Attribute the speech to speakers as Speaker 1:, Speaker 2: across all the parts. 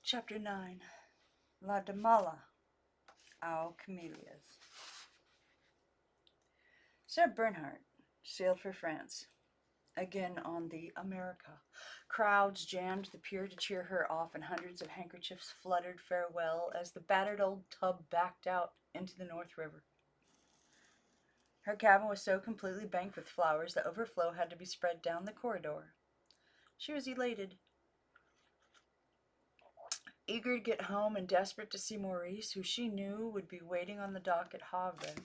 Speaker 1: Chapter 9. La Damala, aux Camellias. Sir Bernhardt sailed for France, again on the America. Crowds jammed the pier to cheer her off, and hundreds of handkerchiefs fluttered farewell as the battered old tub backed out into the North River. Her cabin was so completely banked with flowers that overflow had to be spread down the corridor. She was elated, eager to get home and desperate to see Maurice, who she knew would be waiting on the dock at Havre.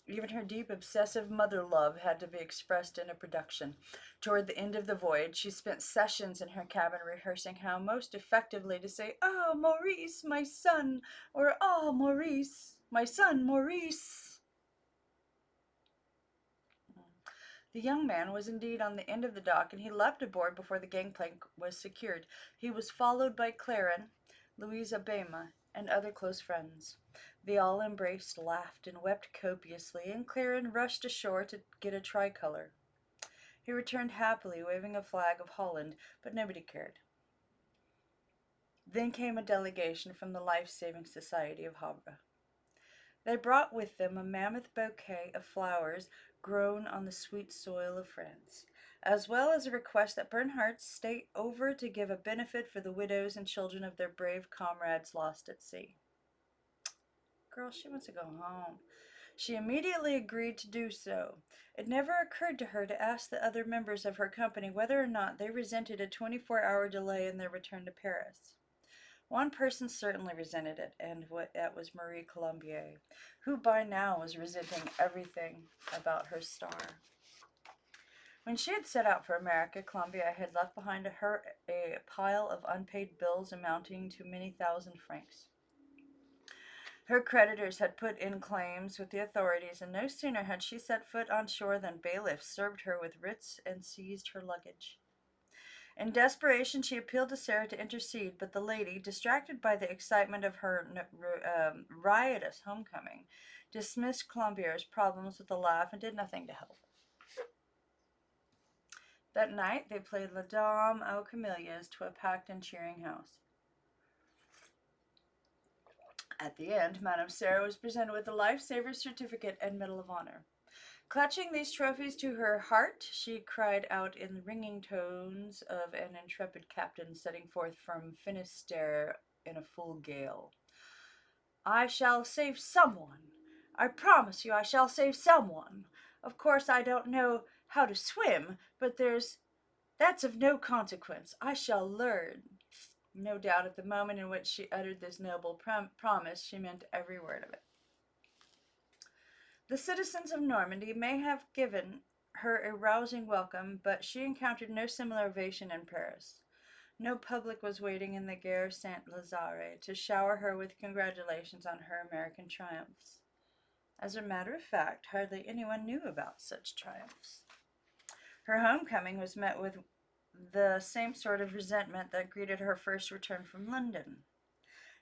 Speaker 1: Even her deep, obsessive mother love had to be expressed in a production. Toward the end of the voyage, she spent sessions in her cabin rehearsing how most effectively to say, "Ah, Maurice, my son," or "Ah, Maurice, my son, Maurice." The young man was indeed on the end of the dock, and he leapt aboard before the gangplank was secured. He was followed by Claren, Louisa Bema, and other close friends. They all embraced, laughed, and wept copiously, and Claren rushed ashore to get a tricolour. He returned happily, waving a flag of Holland, but nobody cared. Then came a delegation from the Life-Saving Society of Havre. They brought with them a mammoth bouquet of flowers grown on the sweet soil of France, as well as a request that Bernhardt stay over to give a benefit for the widows and children of their brave comrades lost at sea. Girl, she wants to go home. She immediately agreed to do so. It never occurred to her to ask the other members of her company whether or not they resented a 24-hour delay in their return to Paris. One person certainly resented it, and that was Marie Colombier, who by now was resenting everything about her star. When she had set out for America, Colombier had left behind her a pile of unpaid bills amounting to many thousand francs. Her creditors had put in claims with the authorities, and no sooner had she set foot on shore than bailiffs served her with writs and seized her luggage. In desperation, she appealed to Sarah to intercede, but the lady, distracted by the excitement of her riotous homecoming, dismissed Colombier's problems with a laugh and did nothing to help. That night, they played La Dame aux Camellias to a packed and cheering house. At the end, Madame Sarah was presented with a Lifesaver's Certificate and Medal of Honor. Clutching these trophies to her heart, she cried out in the ringing tones of an intrepid captain setting forth from Finisterre in a full gale, "I shall save someone. I promise you I shall save someone. Of course I don't know how to swim, but that's of no consequence. I shall learn." No doubt at the moment in which she uttered this noble promise, she meant every word of it. The citizens of Normandy may have given her a rousing welcome, but she encountered no similar ovation in Paris. No public was waiting in the Gare Saint-Lazare to shower her with congratulations on her American triumphs. As a matter of fact, hardly anyone knew about such triumphs. Her homecoming was met with the same sort of resentment that greeted her first return from London.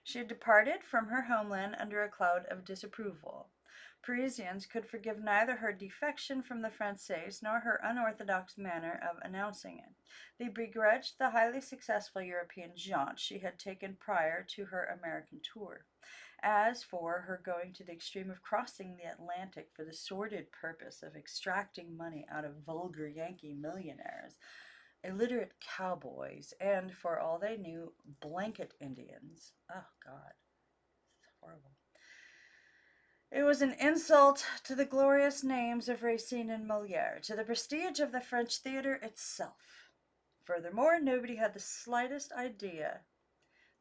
Speaker 1: She had departed from her homeland under a cloud of disapproval. Parisians could forgive neither her defection from the Français nor her unorthodox manner of announcing it. They begrudged the highly successful European jaunt she had taken prior to her American tour. As for her going to the extreme of crossing the Atlantic for the sordid purpose of extracting money out of vulgar Yankee millionaires, illiterate cowboys, and, for all they knew, blanket Indians. Oh, God. It's horrible. It was an insult to the glorious names of Racine and Molière, to the prestige of the French theater itself. Furthermore, nobody had the slightest idea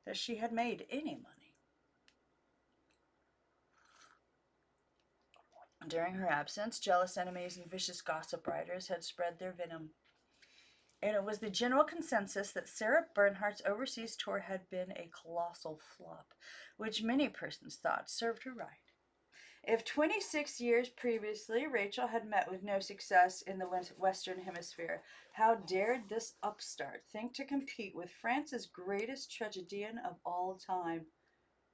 Speaker 1: that she had made any money. During her absence, jealous enemies and vicious gossip writers had spread their venom, and it was the general consensus that Sarah Bernhardt's overseas tour had been a colossal flop, which many persons thought served her right. If 26 years previously Rachel had met with no success in the Western Hemisphere, how dared this upstart think to compete with France's greatest tragedian of all time?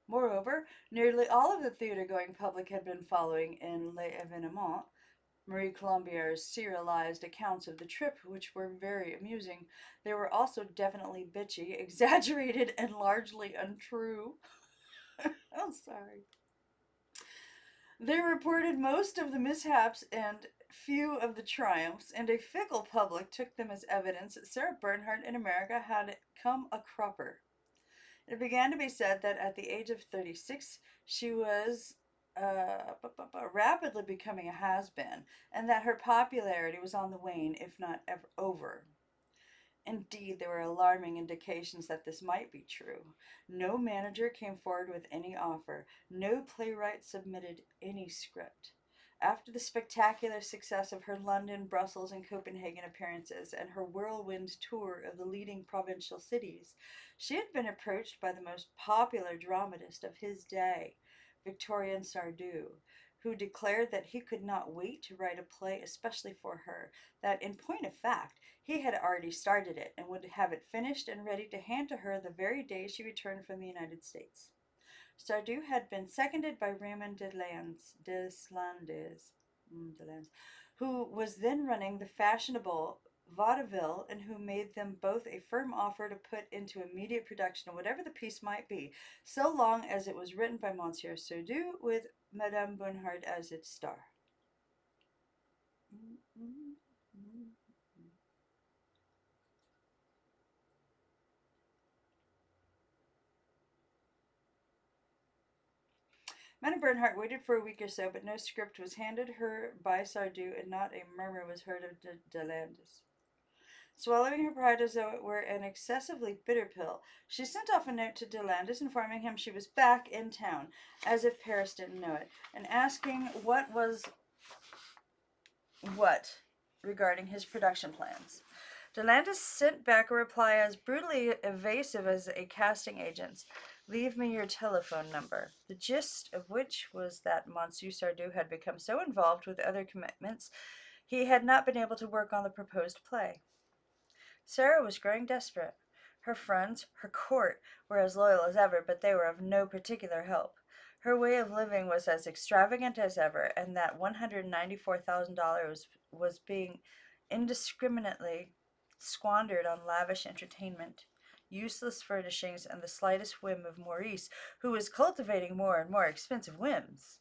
Speaker 1: Moreover, nearly all of the theater-going public had been following in Les Événements, Marie Colombier's serialized accounts of the trip, which were very amusing. They were also definitely bitchy, exaggerated, and largely untrue. I'm sorry. They reported most of the mishaps and few of the triumphs, and a fickle public took them as evidence that Sarah Bernhardt in America had come a cropper. It began to be said that at the age of 36, she was rapidly becoming a has been, and that her popularity was on the wane, if not ever over. Indeed, there were alarming indications that this might be true. No manager came forward with any offer. No playwright submitted any script. After the spectacular success of her London, Brussels, and Copenhagen appearances and her whirlwind tour of the leading provincial cities, she had been approached by the most popular dramatist of his day, Victorien Sardou, who declared that he could not wait to write a play especially for her, that in point of fact, he had already started it and would have it finished and ready to hand to her the very day she returned from the United States. Sardou had been seconded by Raymond Deslandes, who was then running the fashionable vaudeville and who made them both a firm offer to put into immediate production whatever the piece might be, so long as it was written by Monsieur Sardou with Madame Bernhardt as its star. Madame Bernhardt waited for a week or so, but no script was handed her by Sardou, and not a murmur was heard of Delandis. Swallowing her pride as though it were an excessively bitter pill, she sent off a note to Delandis informing him she was back in town, as if Paris didn't know it, and asking what was what regarding his production plans. Delandis sent back a reply as brutally evasive as a casting agent's. Leave me your telephone number. The gist of which was that Monsieur Sardou had become so involved with other commitments he had not been able to work on the proposed play. Sarah was growing desperate. Her friends, her court, were as loyal as ever, but they were of no particular help. Her way of living was as extravagant as ever, and that $194,000 was being indiscriminately squandered on lavish entertainment, useless furnishings, and the slightest whim of Maurice, who was cultivating more and more expensive whims.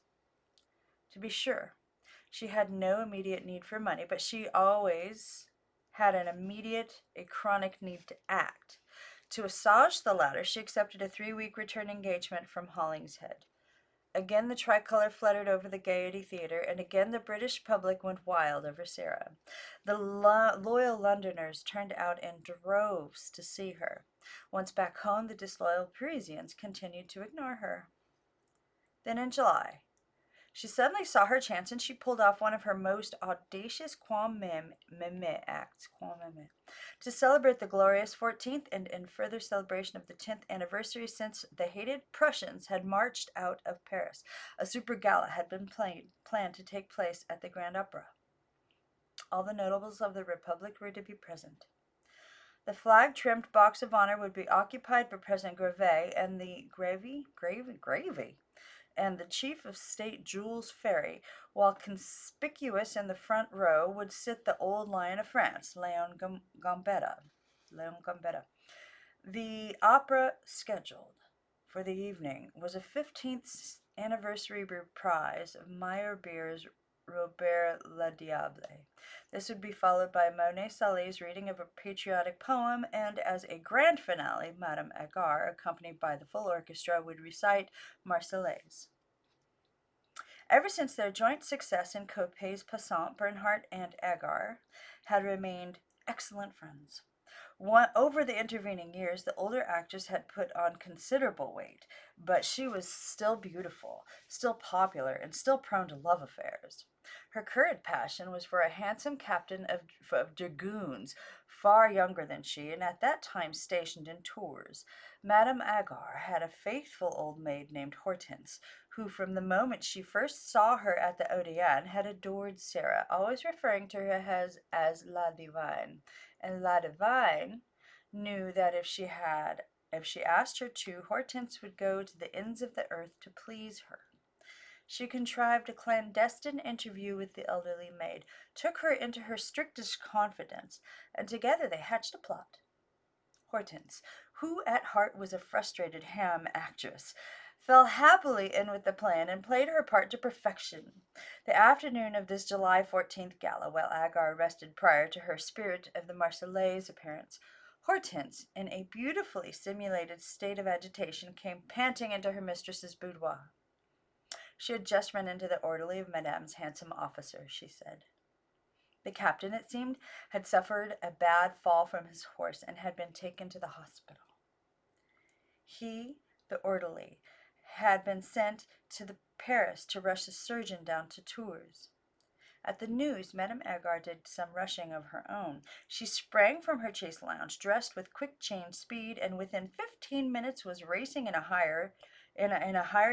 Speaker 1: To be sure, she had no immediate need for money, but she always had an immediate, a chronic need to act. To assuage the latter, she accepted a 3-week return engagement from Hollingshead. Again the tricolor fluttered over the Gaiety Theatre, and again the British public went wild over Sarah. The loyal Londoners turned out in droves to see her. Once back home, the disloyal Parisians continued to ignore her. Then in July, she suddenly saw her chance, and she pulled off one of her most audacious acts, to celebrate the glorious 14th and in further celebration of the 10th anniversary since the hated Prussians had marched out of Paris. A super gala had been planned to take place at the Grand Opera. All the notables of the Republic were to be present. The flag-trimmed box of honor would be occupied by President Greve and the Gravy, and the Chief of State Jules Ferry, while conspicuous in the front row would sit the old Lion of France, Leon Gambetta. The opera scheduled for the evening was a 15th anniversary reprise of Meyerbeer's Robert le Diable. This would be followed by Monet Saleh's reading of a patriotic poem, and as a grand finale, Madame Agar, accompanied by the full orchestra, would recite Marseillaise. Ever since their joint success in Coppet's Passant, Bernhardt and Agar had remained excellent friends. Over the intervening years, the older actress had put on considerable weight, but she was still beautiful, still popular, and still prone to love affairs. Her current passion was for a handsome captain of dragoons, far younger than she, and at that time stationed in Tours. Madame Agar had a faithful old maid named Hortense, who from the moment she first saw her at the Odeon had adored Sarah, always referring to her as La Divine. And La Divine knew that if she asked her to, Hortense would go to the ends of the earth to please her. She contrived a clandestine interview with the elderly maid, took her into her strictest confidence, and together they hatched a plot. Hortense, who at heart was a frustrated ham actress, fell happily in with the plan and played her part to perfection. The afternoon of this July 14th gala, while Agar rested prior to her Spirit of the Marseillaise appearance, Hortense, in a beautifully simulated state of agitation, came panting into her mistress's boudoir. She had just run into the orderly of Madame's handsome officer, she said. The captain, it seemed, had suffered a bad fall from his horse and had been taken to the hospital. He, the orderly, had been sent to Paris to rush a surgeon down to Tours. At the news, Madame Agar did some rushing of her own. She sprang from her chaise lounge, dressed with quick-change speed, and within 15 minutes was racing in a hired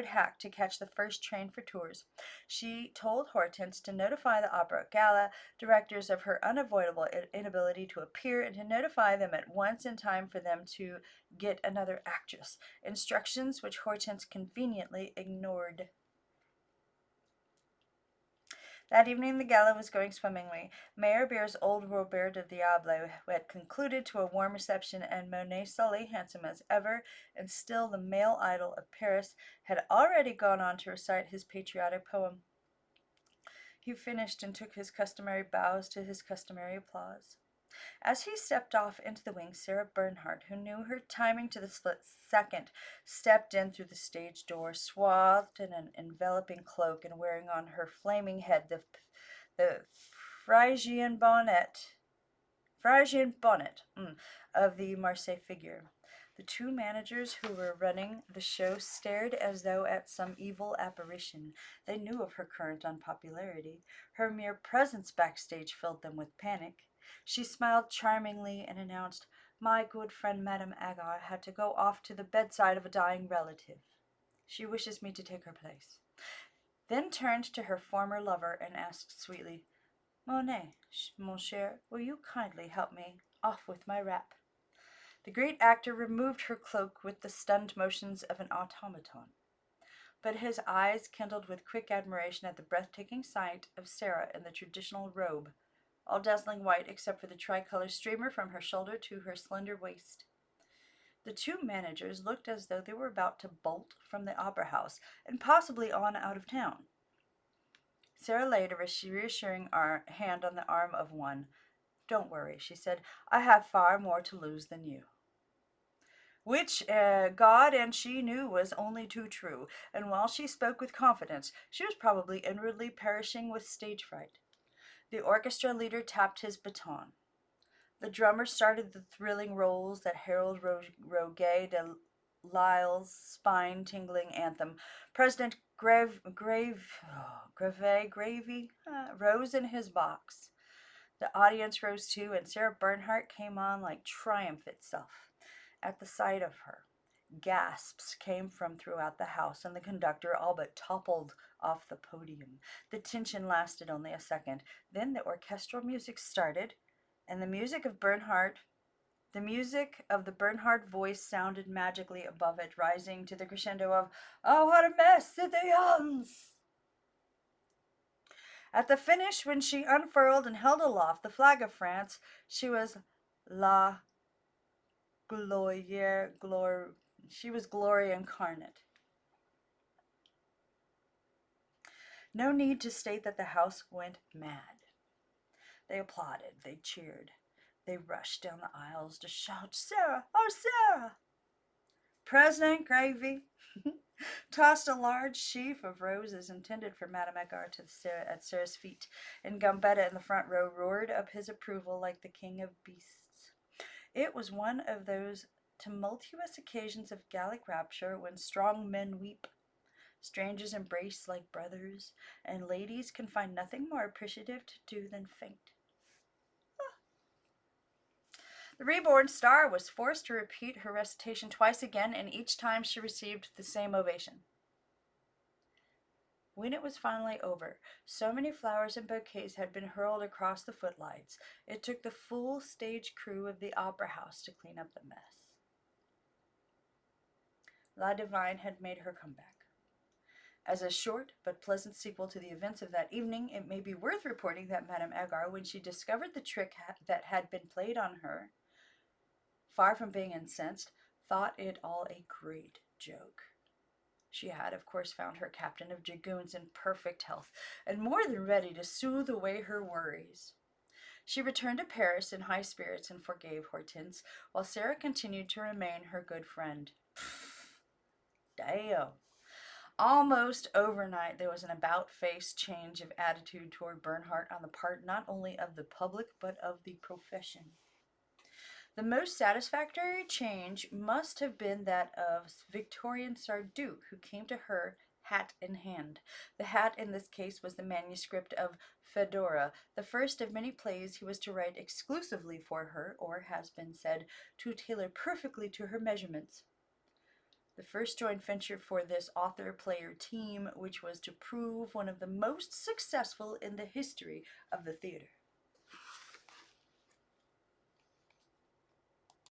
Speaker 1: hack to catch the first train for Tours. She told Hortense to notify the opera gala directors of her unavoidable inability to appear and to notify them at once in time for them to get another actress, instructions which Hortense conveniently ignored. That evening the gala was going swimmingly. Mayor Beer's old Robert de Diable had concluded to a warm reception, and Monet Sully, handsome as ever, and still the male idol of Paris, had already gone on to recite his patriotic poem. He finished and took his customary bows to his customary applause. As he stepped off into the wings, Sarah Bernhardt, who knew her timing to the split second, stepped in through the stage door, swathed in an enveloping cloak and wearing on her flaming head the Phrygian bonnet of the Marseille figure. The two managers who were running the show stared as though at some evil apparition. They knew of her current unpopularity. Her mere presence backstage filled them with panic. She smiled charmingly and announced, "My good friend Madame Agar had to go off to the bedside of a dying relative. She wishes me to take her place." Then turned to her former lover and asked sweetly, "Monet, mon cher, will you kindly help me off with my wrap?" The great actor removed her cloak with the stunned motions of an automaton, but his eyes kindled with quick admiration at the breathtaking sight of Sarah in the traditional robe, all dazzling white except for the tricolor streamer from her shoulder to her slender waist. The two managers looked as though they were about to bolt from the opera house and possibly on out of town. Sarah laid a reassuring hand on the arm of one. "Don't worry," she said. "I have far more to lose than you." Which God and she knew was only too true, and while she spoke with confidence, she was probably inwardly perishing with stage fright. The orchestra leader tapped his baton. The drummer started the thrilling rolls that herald Roget de Lisle's spine-tingling anthem. President Gravy rose in his box. The audience rose too, and Sarah Bernhardt came on like triumph itself. At the sight of her, gasps came from throughout the house, and the conductor all but toppled off the podium. The tension lasted only a second. Then the orchestral music started, and the music of the Bernhardt voice sounded magically above it, rising to the crescendo of "Oh, what a mess, citoyens!" At the finish, when she unfurled and held aloft the flag of France, she was la she was glory incarnate. No need to state that the house went mad. They applauded, they cheered, they rushed down the aisles to shout, "Sarah! Oh, Sarah!" President Gravy tossed a large sheaf of roses intended for Madame Agar at Sarah's feet, and Gambetta in the front row roared up his approval like the king of beasts. It was one of those tumultuous occasions of Gallic rapture when strong men weep, strangers embrace like brothers, and ladies can find nothing more appreciative to do than faint. The reborn star was forced to repeat her recitation twice again, and each time she received the same ovation. When it was finally over, so many flowers and bouquets had been hurled across the footlights, it took the full stage crew of the opera house to clean up the mess. La Divine had made her comeback. As a short but pleasant sequel to the events of that evening, it may be worth reporting that Madame Agar, when she discovered the trick that had been played on her, far from being incensed, thought it all a great joke. She had, of course, found her captain of dragoons in perfect health, and more than ready to soothe away her worries. She returned to Paris in high spirits and forgave Hortense, while Sarah continued to remain her good friend. Damn. Almost overnight, there was an about-face change of attitude toward Bernhardt on the part not only of the public, but of the profession. The most satisfactory change must have been that of Victorian Sarduc, who came to her hat in hand. The hat in this case was the manuscript of Fedora, the first of many plays he was to write exclusively for her, or, has been said, to tailor perfectly to her measurements. The first joint venture for this author-player team, which was to prove one of the most successful in the history of the theater.